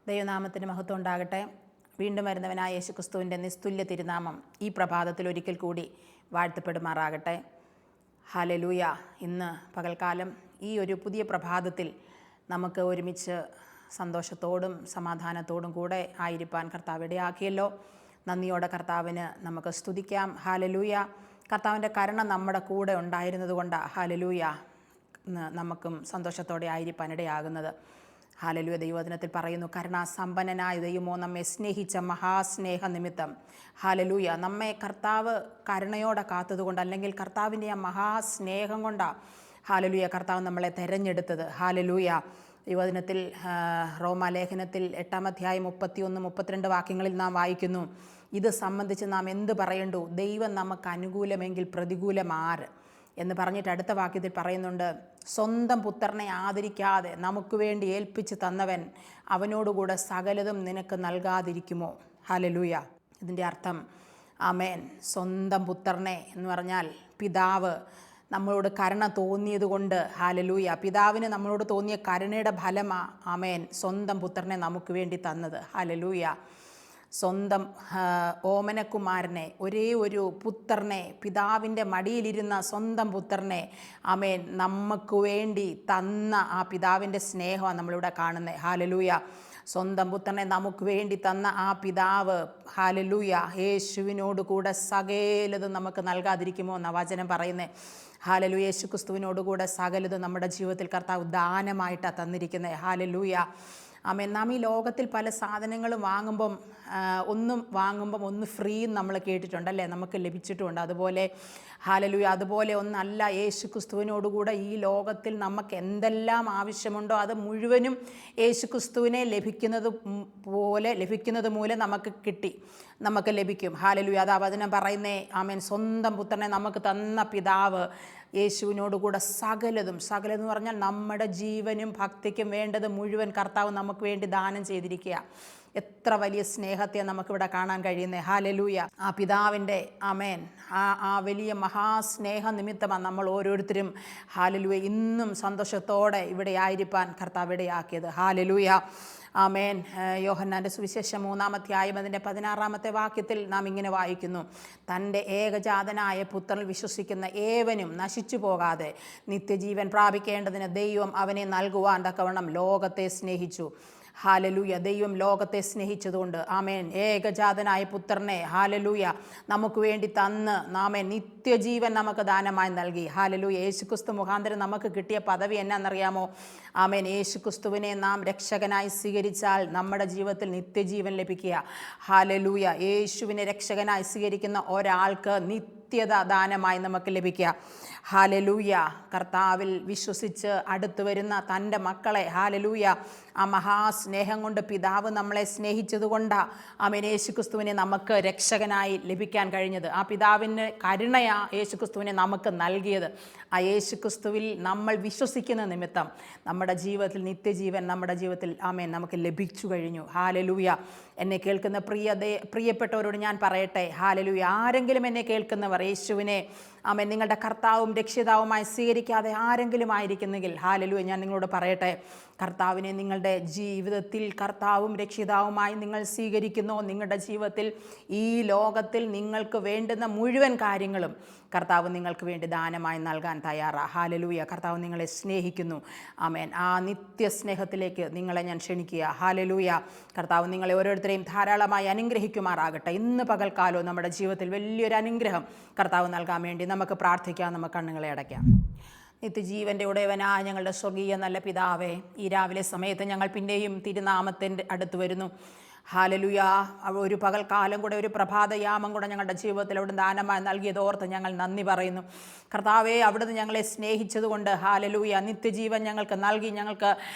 ദൈവനാമത്തിന് മഹത്വം ഉണ്ടാകട്ടെ. വീണ്ടും വരുന്നവനായ യേശുക്രിസ്തുവിൻ്റെ നിസ്തുല്യ തിരുനാമം ഈ പ്രഭാതത്തിൽ ഒരിക്കൽ കൂടി വാഴ്ത്തപ്പെടുമാറാകട്ടെ. ഹല്ലേലൂയ. ഇന്ന് പകൽക്കാലം ഈ ഒരു പുതിയ പ്രഭാതത്തിൽ നമുക്ക് ഒരുമിച്ച് സന്തോഷത്തോടും സമാധാനത്തോടും കൂടെ ആയിരിക്കാൻ കർത്താവ് ഇടയാക്കിയല്ലോ. നന്ദിയോടെ കർത്താവിന് നമുക്ക് സ്തുതിക്കാം. ഹല്ലേലൂയ. കർത്താവിൻ്റെ കരുണ നമ്മുടെ കൂടെ ഉണ്ടായിരുന്നത് കൊണ്ട് ഹല്ലേലൂയ നമുക്കും സന്തോഷത്തോടെ ആയിരിക്കാൻ ഇടയാകുന്നത്. ഹല്ലേലൂയ. ദൈവവചനത്തിൽ പറയുന്നു, കരുണാസമ്പന്നനായ ദൈവമോ നമ്മെ സ്നേഹിച്ച മഹാസ്നേഹ നിമിത്തം. ഹല്ലേലൂയ. നമ്മെ കർത്താവ് കരുണയോടെ കാത്തതുകൊണ്ട്, അല്ലെങ്കിൽ കർത്താവിൻ്റെ ആ മഹാസ്നേഹം കൊണ്ടാണ് ഹല്ലേലൂയ കർത്താവ് നമ്മളെ തിരഞ്ഞെടുത്തത്. ഹല്ലേലൂയ. ദൈവവചനത്തിൽ റോമാലേഖനത്തിൽ 8-ാം അധ്യായം 31-32 വാക്യങ്ങളിൽ നാം വായിക്കുന്നു, ഇത് സംബന്ധിച്ച് നാം എന്ത് പറയണ്ടു? ദൈവം നമുക്ക് അനുകൂലമെങ്കിൽ പ്രതികൂലം ആര് എന്ന് പറഞ്ഞിട്ട് അടുത്ത വാക്യത്തിൽ പറയുന്നുണ്ട്, സ്വന്തം പുത്രനെ ആദരിക്കാതെ നമുക്ക് വേണ്ടി ഏൽപ്പിച്ച് തന്നവൻ അവനോടുകൂടെ സകലതും നിനക്ക് നൽകാതിരിക്കുമോ? ഹല്ലേലൂയ. ഇതിൻ്റെ അർത്ഥം ആമേൻ. സ്വന്തം പുത്രനെ എന്ന് പറഞ്ഞാൽ പിതാവ് നമ്മളോട് കരുണ തോന്നിയത് കൊണ്ട് ഹല്ലേലൂയ, പിതാവിന് നമ്മളോട് തോന്നിയ കരുണയുടെ ഫലമാ ആമേൻ സ്വന്തം പുത്രനെ നമുക്ക് വേണ്ടി തന്നത്. ഹല്ലേലൂയ. സ്വന്തം ഓമനക്കുമാരനെ, ഒരേ ഒരു പുത്രനെ, പിതാവിൻ്റെ മടിയിലിരുന്ന സ്വന്തം പുത്രനെ ആമേൻ നമുക്ക് വേണ്ടി തന്ന ആ പിതാവിൻ്റെ സ്നേഹമാണ് നമ്മളിവിടെ കാണുന്നത്. ഹല്ലേലൂയ. സ്വന്തം പുത്രനെ നമുക്ക് വേണ്ടി തന്ന ആ പിതാവ് ഹല്ലേലൂയ യേശുവിനോട് കൂടെ സകലതും നമുക്ക് നൽകാതിരിക്കുമോ എന്ന വചനം പറയുന്നത്. ഹല്ലേലൂയ. യേശുക്രിസ്തുവിനോടുകൂടെ സകലതും നമ്മുടെ ജീവിതത്തിൽ കർത്താവ് ദാനമായിട്ടാണ് തന്നിരിക്കുന്നത്. ഹല്ലേലൂയ. ആമേൻ. നാം ഈ ലോകത്തിൽ പല സാധനങ്ങളും വാങ്ങുമ്പം ഒന്ന് ഫ്രീ നമ്മൾ കേട്ടിട്ടുണ്ടല്ലേ, നമുക്ക് ലഭിച്ചിട്ടുമുണ്ട്. അതുപോലെ ഹല്ലേലൂയ, അതുപോലെ ഒന്നല്ല യേശുക്രിസ്തുവിനോടുകൂടെ ഈ ലോകത്തിൽ നമുക്ക് എന്തെല്ലാം ആവശ്യമുണ്ടോ അത് മുഴുവനും യേശുക്രിസ്തുവിനെ ലഭിക്കുന്നത് മൂലം നമുക്ക് ലഭിക്കും. ഹല്ലേലൂയ. അതാ വചനം പറയുന്നേ ആമേൻ. സ്വന്തം പുത്രനെ നമുക്ക് തന്ന പിതാവ് യേശുവിനോടുകൂടെ സകലതും എന്ന് പറഞ്ഞാൽ നമ്മുടെ ജീവനും ഭക്തിക്കും വേണ്ടത് മുഴുവൻ കർത്താവ് നമുക്ക് വേണ്ടി ദാനം ചെയ്തിരിക്കുക. എത്ര വലിയ സ്നേഹത്തെ നമുക്കിവിടെ കാണാൻ കഴിയുന്നത്. ഹല്ലേലൂയ. ആ പിതാവിൻ്റെ ആമേൻ ആ വലിയ മഹാസ്നേഹ നിമിത്തമാണ് നമ്മൾ ഓരോരുത്തരും ഹല്ലേലൂയ ഇന്നും സന്തോഷത്തോടെ ഇവിടെ ആയിരിക്കാൻ കർത്താവ് ഇടയാക്കിയത്. ഹല്ലേലൂയ. ആമേൻ. യോഹന്നാൻ്റെ സുവിശേഷം 3-ാം അധ്യായം അതിൻ്റെ 16-ാമത്തെ വാക്യത്തിൽ നാം ഇങ്ങനെ വായിക്കുന്നു, തൻ്റെ ഏകജാതനായ പുത്രനിൽ വിശ്വസിക്കുന്ന ഏവനും നശിച്ചു പോകാതെ നിത്യജീവൻ പ്രാപിക്കേണ്ടതിന് ദൈവം അവനെ നൽകുവാൻ തക്കവണ്ണം ലോകത്തെ സ്നേഹിച്ചു. ഹല്ലേലൂയ. ദൈവം ലോകത്തെ സ്നേഹിച്ചതുകൊണ്ട് ആമേൻ ഏകജാതനായ പുത്രനെ ഹല്ലേലൂയ നമുക്ക് വേണ്ടി തന്ന് നാമേ നിത്യജീവൻ നമുക്ക് ദാനമായി നൽകി. ഹല്ലേലൂയ. യേശുക്രിസ്തു മുഖാന്തരം നമുക്ക് കിട്ടിയ പദവി എന്നാണെന്നറിയാമോ? ആമേൻ. യേശുക്രിസ്തുവിനെ നാം രക്ഷകനായി സ്വീകരിച്ചാൽ നമ്മുടെ ജീവിതത്തിൽ നിത്യജീവൻ ലഭിക്കുക. ഹല്ലേലൂയ. യേശുവിനെ രക്ഷകനായി സ്വീകരിക്കുന്ന ഒരാൾക്ക് നിത്യത ദാനമായി നമുക്ക് ലഭിക്കുക. ഹല്ലേലൂയ. കർത്താവിൽ വിശ്വസിച്ച് അടുത്തു വരുന്ന തൻ്റെ മക്കളെ ഹല്ലേലൂയ ആ മഹാസ്നേഹം കൊണ്ട് പിതാവ് നമ്മളെ സ്നേഹിച്ചതുകൊണ്ടാണ് ആമേൻ യേശുക്രിസ്തുവിനെ നമുക്ക് രക്ഷകനായി ലഭിക്കാൻ കഴിഞ്ഞത്. ആ പിതാവിൻ്റെ കരുണയാ യേശുക്രിസ്തുവിനെ നമുക്ക് നൽകിയത്. ആ യേശുക്രിസ്തുവിൽ നമ്മൾ വിശ്വസിക്കുന്ന നിമിത്തം നമ്മുടെ ജീവിതത്തിൽ നിത്യജീവൻ നമ്മുടെ ജീവിതത്തിൽ ആമേൻ നമുക്ക് ലഭിച്ചു കഴിഞ്ഞു. ഹല്ലേലൂയ. എന്നെ കേൾക്കുന്ന പ്രിയപ്പെട്ടവരോട് ഞാൻ പറയട്ടെ, ഹല്ലേലൂയ, ആരെങ്കിലും എന്നെ കേൾക്കുന്നവർ യേശുവിനെ ആമേൻ നിങ്ങളുടെ കർത്താവും രക്ഷിതാവുമായി സ്വീകരിക്കാതെ ആരെങ്കിലും ആയിരിക്കുന്നെങ്കിൽ ഹല്ലേലൂയ ഞാൻ നിങ്ങളോട് പറയട്ടെ, കർത്താവിനെ നിങ്ങളുടെ ജീവിതത്തിൽ കർത്താവും രക്ഷിതാവുമായി നിങ്ങൾ സ്വീകരിക്കുന്നോ, നിങ്ങളുടെ ജീവിതത്തിൽ ഈ ലോകത്തിൽ നിങ്ങൾക്ക് വേണ്ടുന്ന മുഴുവൻ കാര്യങ്ങളും കർത്താവ് നിങ്ങൾക്ക് വേണ്ടി ദാനമായി നൽകാൻ തയ്യാറാണ്. ഹല്ലേലൂയ. കർത്താവ് നിങ്ങളെ സ്നേഹിക്കുന്നു. ആമേൻ. ആ നിത്യസ്നേഹത്തിലേക്ക് നിങ്ങളെ ഞാൻ ക്ഷണിക്കുക. ഹല്ലേലൂയ. കർത്താവ് നിങ്ങളെ ഓരോരുത്തരെയും ധാരാളമായി അനുഗ്രഹിക്കുമാറാകട്ടെ. ഇന്ന് പകൽക്കാലവും നമ്മുടെ ജീവിതത്തിൽ വലിയൊരു അനുഗ്രഹം കർത്താവ് നൽകാൻ വേണ്ടി നമുക്ക് പ്രാർത്ഥിക്കാം. നമുക്ക് കണ്ണുകളെ അടയ്ക്കാം. നിത്യജീവൻ്റെ ഉടയവനായ ഞങ്ങളുടെ സ്വർഗീയ നല്ല പിതാവേ, ഈ രാവിലെ സമയത്ത് ഞങ്ങൾ പിന്നെയും തിരുനാമത്തിൻ്റെ അടുത്ത് വരുന്നു. ഹല്ലേലൂയ. ഒരു പകൽക്കാലം കൂടെ, ഒരു പ്രഭാതയാമം കൂടെ ഞങ്ങളുടെ ജീവിതത്തിൽ അവിടുന്ന് ദാനമായി നൽകിയതോർത്ത് ഞങ്ങൾ നന്ദി പറയുന്നു. കർത്താവേ, അവിടുന്ന് ഞങ്ങളെ സ്നേഹിച്ചതുകൊണ്ട് ഹല്ലേലൂയ നിത്യജീവൻ ഞങ്ങൾക്ക് നൽകി. ഞങ്ങൾക്ക്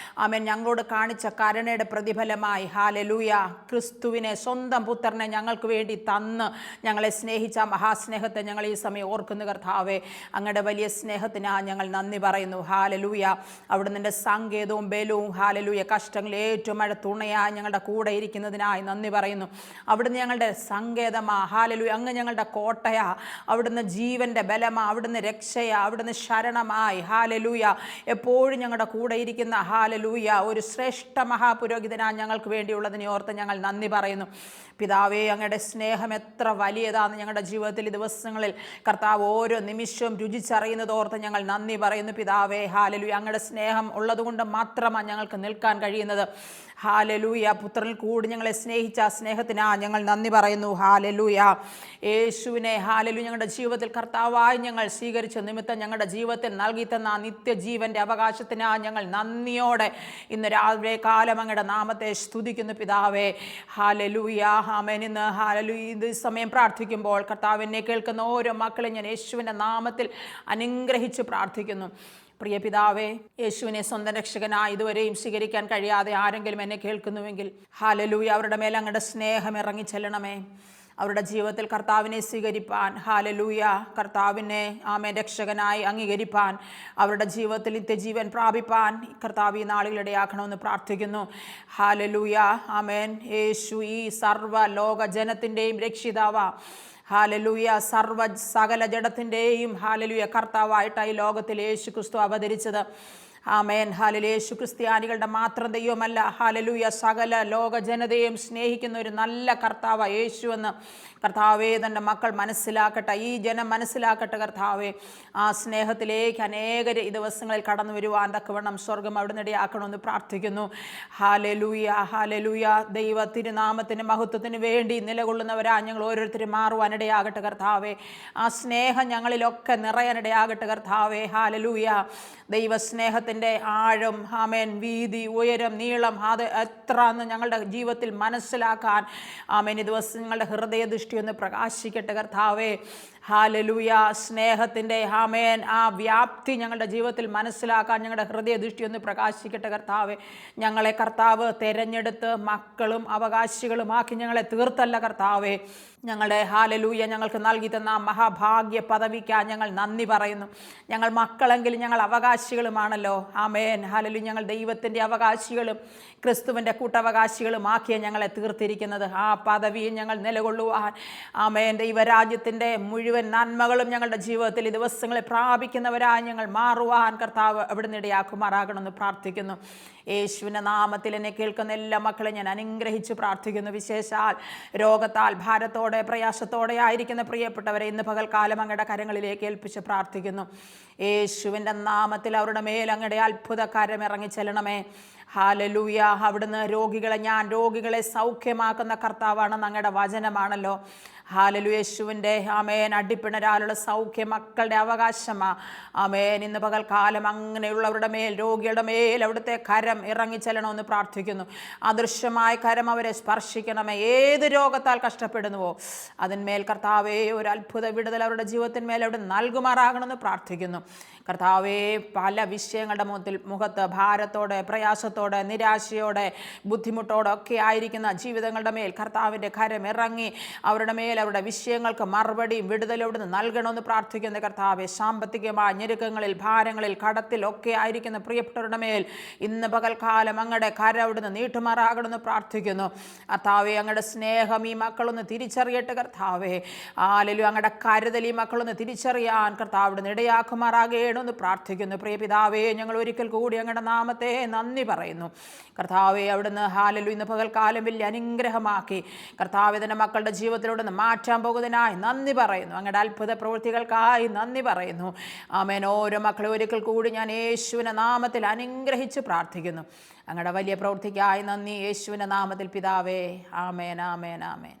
ആമേൻ ഞങ്ങളോട് കാണിച്ച കരുണയുടെ പ്രതിഫലമായി ഹല്ലേലൂയ ക്രിസ്തുവിനെ സ്വന്തം പുത്രനെ ഞങ്ങൾക്ക് വേണ്ടി തന്ന് ഞങ്ങളെ സ്നേഹിച്ച മഹാസ്നേഹത്തെ ഞങ്ങൾ ഈ സമയം ഓർക്കുന്നു. കർത്താവേ, അങ്ങയുടെ വലിയ സ്നേഹത്തിനാ ഞങ്ങൾ നന്ദി പറയുന്നു. ഹല്ലേലൂയ. അവിടുന്ന് എൻ്റെ സങ്കേതവും ബലവും ഹല്ലേലൂയ കഷ്ടങ്ങളിൽ ഏറ്റവും തുണയായി ഞങ്ങളുടെ കൂടെ ഇരിക്കുന്നതിന് തന്നതിനായി നന്ദി പറയുന്നു. അവിടുന്ന് ഞങ്ങളുടെ സങ്കേതമാ, ഹാലലൂയ. അങ്ങ് ഞങ്ങളുടെ കോട്ടയാ, അവിടുന്ന് ജീവൻ്റെ ബലമാ, അവിടുന്ന് രക്ഷയാ, അവിടുന്ന് ശരണമായി, ഹാലലൂയ. എപ്പോഴും ഞങ്ങളുടെ കൂടെ ഇരിക്കുന്ന, ഹാലലൂയ, ഒരു ശ്രേഷ്ഠ മഹാപുരോഹിതനാ ഞങ്ങൾക്ക് വേണ്ടിയുള്ളതിനെ ഓർത്ത് ഞങ്ങൾ നന്ദി പറയുന്നു. പിതാവേ, അങ്ങയുടെ സ്നേഹം എത്ര വലിയതാണ് ഞങ്ങളുടെ ജീവിതത്തിൽ ഈ ദിവസങ്ങളിൽ കർത്താവ് ഓരോ നിമിഷവും രുചിച്ചറിയുന്നതോർത്ത് ഞങ്ങൾ നന്ദി പറയുന്നു. പിതാവേ, ഹാലലൂയ, അങ്ങയുടെ സ്നേഹം ഉള്ളതുകൊണ്ട് മാത്രമാണ് ഞങ്ങൾക്ക് നിൽക്കാൻ കഴിയുന്നത്. ഹാലലൂയ. പുത്രനിൽ കൂടി ഞങ്ങളെ സ്നേഹിച്ച ആ സ്നേഹത്തിനാ ഞങ്ങൾ നന്ദി പറയുന്നു. ഹാലലൂയ. യേശുവിനെ, ഹാലലൂയ, ഞങ്ങളുടെ ജീവിതത്തിൽ കർത്താവായി ഞങ്ങൾ സ്വീകരിച്ച നിമിത്തം ഞങ്ങളുടെ ജീവിതത്തിൽ നൽകി തന്ന നിത്യജീവൻ്റെ അവകാശത്തിനാ ഞങ്ങൾ നന്ദിയോടെ ഇന്ന് രാവിലെ കാലം അങ്ങയുടെ നാമത്തെ സ്തുതിക്കുന്നു. പിതാവേ, ഹാലലൂയ. ആമേൻ. ഇന്ന് ഹാലലൂയ ഇത് സമയം പ്രാർത്ഥിക്കുമ്പോൾ കർത്താവിനെ കേൾക്കുന്ന ഓരോ മക്കളെ ഞാൻ യേശുവിൻ്റെ നാമത്തിൽ അനുഗ്രഹിച്ച് പ്രാർത്ഥിക്കുന്നു. പ്രിയ പിതാവേ, യേശുവിനെ സ്വന്തം രക്ഷകനായി ഇതുവരെയും സ്വീകരിക്കാൻ കഴിയാതെ ആരെങ്കിലും എന്നെ കേൾക്കുന്നുവെങ്കിൽ, ഹാലലൂയ, അവരുടെ മേൽ അങ്ങയുടെ സ്നേഹം ഇറങ്ങി ചെല്ലണമേ. അവരുടെ ജീവിതത്തിൽ കർത്താവിനെ സ്വീകരിപ്പാൻ, ഹാലലൂയ, കർത്താവിനെ ആമേൻ രക്ഷകനായി അംഗീകരിപ്പാൻ, അവരുടെ ജീവിതത്തിൽ നിത്യജീവൻ പ്രാപിപ്പാൻ കർത്താവ് ഈ നാളുകളിടയാക്കണമെന്ന് പ്രാർത്ഥിക്കുന്നു. ഹാലലൂയ. ആമേൻ. യേശു ഈ സർവ്വ ലോക ജനത്തിൻ്റെയും രക്ഷിതാവാ, ഹാലലൂയ, സകല ജഡത്തിൻ്റെയും ഹാലലൂയ കർത്താവായിട്ടായി ലോകത്തിൽ യേശു ക്രിസ്തു അവതരിച്ചത്. ആമേൻ. ഹാലലൂയ. യേശു ക്രിസ്ത്യാനികളുടെ മാത്രം ദൈവമല്ല, ഹാലലൂയ, സകല ലോക ജനതയും സ്നേഹിക്കുന്ന ഒരു നല്ല കർത്താവ് യേശു എന്ന് കർത്താവേ തൻ്റെ മക്കൾ മനസ്സിലാക്കട്ടെ, ഈ ജനം മനസ്സിലാക്കട്ടെ. കർത്താവേ, ആ സ്നേഹത്തിലേക്ക് അനേകർ ഈ ദിവസങ്ങളിൽ കടന്നു വരുവാൻ തക്കവണ്ണം സ്വർഗം അവിടുന്ന് ഇടയാക്കണമെന്ന് പ്രാർത്ഥിക്കുന്നു. ഹാലലൂയ. ഹാലലൂയ. ദൈവ തിരുനാമത്തിന് മഹത്വത്തിന് വേണ്ടി നിലകൊള്ളുന്നവരാ ഞങ്ങൾ ഓരോരുത്തരും മാറുവാനിടയാകട്ടെ കർത്താവേ. ആ സ്നേഹം ഞങ്ങളിലൊക്കെ നിറയാനിടയാകട്ടെ കർത്താവേ. ഹാലലൂയ. ദൈവസ്നേഹത്തിൻ്റെ ആഴം, ആമേൻ, വീതി, ഉയരം, നീളം, അത് എത്ര എന്ന് ഞങ്ങളുടെ ജീവിതത്തിൽ മനസ്സിലാക്കാൻ ആമേൻ ഈ ദിവസം ഞങ്ങളുടെ ഹൃദയദൃഷ്ടി ഒന്ന് പ്രകാശിക്കട്ടെ കർത്താവേ. ഹാലലൂയ. സ്നേഹത്തിൻ്റെ ആമേൻ ആ വ്യാപ്തി ഞങ്ങളുടെ ജീവിതത്തിൽ മനസ്സിലാക്കാൻ ഞങ്ങളുടെ ഹൃദയദൃഷ്ടി ഒന്ന് പ്രകാശിക്കട്ടെ കർത്താവേ. ഞങ്ങളെ കർത്താവ് തിരഞ്ഞെടുത്ത് മക്കളും അവകാശികളുമാക്കി ഞങ്ങളെ തീർത്തല്ല കർത്താവേ. ഞങ്ങളുടെ ഹാലലൂയ ഞങ്ങൾക്ക് നൽകി തന്ന മഹാഭാഗ്യ പദവിക്കാൻ ഞങ്ങൾ നന്ദി പറയുന്നു. ഞങ്ങൾ മക്കളെങ്കിലും ഞങ്ങൾ അവകാശികളുമാണല്ലോ. ആമേൻ. ഹാലലൂയ. ഞങ്ങൾ ദൈവത്തിൻ്റെ അവകാശികളും ക്രിസ്തുവിൻ്റെ കൂട്ടവകാശികളുമാക്കിയ ഞങ്ങളെ തീർത്തിരിക്കുന്നത്. ആ പദവിയിൽ ഞങ്ങൾ നിലകൊള്ളുവാൻ, ആമേൻ, ദൈവരാജ്യത്തിൻ്റെ മുഴുവൻ നന്മകളും ഞങ്ങളുടെ ജീവിതത്തിൽ ഈ ദിവസങ്ങളെ പ്രാപിക്കുന്നവരായി ഞങ്ങൾ മാറുവാൻ കർത്താവ് അവിടുന്ന് ഇടയാക്കുമാറാകണമെന്ന് പ്രാർത്ഥിക്കുന്നു. യേശുവിൻ്റെ നാമത്തിൽ എന്നെ കേൾക്കുന്ന എല്ലാ മക്കളെ ഞാൻ അനുഗ്രഹിച്ച് പ്രാർത്ഥിക്കുന്നു. വിശേഷാൽ രോഗത്താൽ ഭാരത്തോടെ പ്രയാസത്തോടെ ആയിരിക്കുന്ന പ്രിയപ്പെട്ടവരെ ഇന്ന് പകൽക്കാലം അങ്ങയുടെ കരങ്ങളിലേക്ക് ഏൽപ്പിച്ച് പ്രാർത്ഥിക്കുന്നു. യേശുവിൻ്റെ നാമത്തിൽ അവരുടെ മേൽ അങ്ങയുടെ അത്ഭുത കരം ഇറങ്ങി ചെല്ലണമേ. ഹാലലൂയ. അവിടുന്ന് രോഗികളെ സൗഖ്യമാക്കുന്ന കർത്താവാണെന്ന് അങ്ങയുടെ വചനമാണല്ലോ. ഹാലലൂയ. യേശുവിൻ്റെ ആമേൻ അടിപ്പിണരാലുള്ള സൗഖ്യം മക്കളുടെ അവകാശമാണ്. ആമേൻ. ഇന്ന് പകൽക്കാലം അങ്ങനെയുള്ളവരുടെ മേൽ, രോഗികളുടെ മേൽ അവിടുത്തെ കരം ഇറങ്ങിച്ചെല്ലണമെന്ന് പ്രാർത്ഥിക്കുന്നു. അദൃശ്യമായ കരം അവരെ സ്പർശിക്കണമേ. ഏത് രോഗത്താൽ കഷ്ടപ്പെടുന്നുവോ അതിന്മേൽ കർത്താവേ ഒരു അത്ഭുത വിടുതൽ അവരുടെ ജീവിതത്തിന്മേൽ അവിടെ നൽകുമാറാകണമെന്ന് പ്രാർത്ഥിക്കുന്നു. കർത്താവേ, പല വിഷയങ്ങളുടെ മുഖത്ത് ഭാരത്തോടെ, പ്രയാസത്തോടെ, നിരാശയോടെ, ബുദ്ധിമുട്ടോടെ ഒക്കെ ആയിരിക്കുന്ന ജീവിതങ്ങളുടെ മേൽ കർത്താവിൻ്റെ കരം ഇറങ്ങി അവരുടെ മേൽ അവരുടെ വിഷയങ്ങൾക്ക് മറുപടിയും വിടുതലും അവിടുന്ന് നൽകണമെന്ന് പ്രാർത്ഥിക്കുന്ന കർത്താവേ. സാമ്പത്തികമായ ഞെരുക്കങ്ങളിൽ, ഭാരങ്ങളിൽ, കടത്തിൽ ഒക്കെ ആയിരിക്കുന്ന പ്രിയപ്പെട്ടവരുടെ മേൽ ഇന്ന് പകൽക്കാലം അങ്ങയുടെ കരം അവിടുന്ന് നീട്ടുമാറാകണമെന്ന് പ്രാർത്ഥിക്കുന്നു. കർത്താവേ, അങ്ങയുടെ സ്നേഹം ഈ മക്കളൊന്ന് തിരിച്ചറിയട്ടെ കർത്താവേ. ആലലും അങ്ങയുടെ കരുതൽ ഈ മക്കളൊന്ന് തിരിച്ചറിയാൻ കർത്താവ് അവിടുന്ന് ഇടയാക്കുമാറാകണമെന്ന് പ്രാർത്ഥിക്കുന്നു. പ്രിയ പിതാവേ, ഞങ്ങൾ ഒരിക്കൽ കൂടി അങ്ങയുടെ നാമത്തെ നന്ദി പറയുന്നു കർത്താവേ. അവിടുന്ന് ഹാലലു ഇന്ന് പകൽക്കാലം വലിയ അനുഗ്രഹമാക്കി കർത്താവേ തന്നെ മക്കളുടെ ജീവിതത്തിലൂടെ മാറ്റാൻ പോകുന്നതിനായി നന്ദി പറയുന്നു. അങ്ങയുടെ അത്ഭുത പ്രവൃത്തികൾക്കായി നന്ദി പറയുന്നു. ആമേൻ. ഓരോ മക്കളെ ഒരിക്കൽ കൂടി ഞാൻ യേശുവിൻ്റെ നാമത്തിൽ അനുഗ്രഹിച്ച് പ്രാർത്ഥിക്കുന്നു. അങ്ങയുടെ വലിയ പ്രവൃത്തിക്കായി നന്ദി യേശുവിൻ്റെ നാമത്തിൽ പിതാവേ. ആമേൻ, ആമേൻ, ആമേൻ.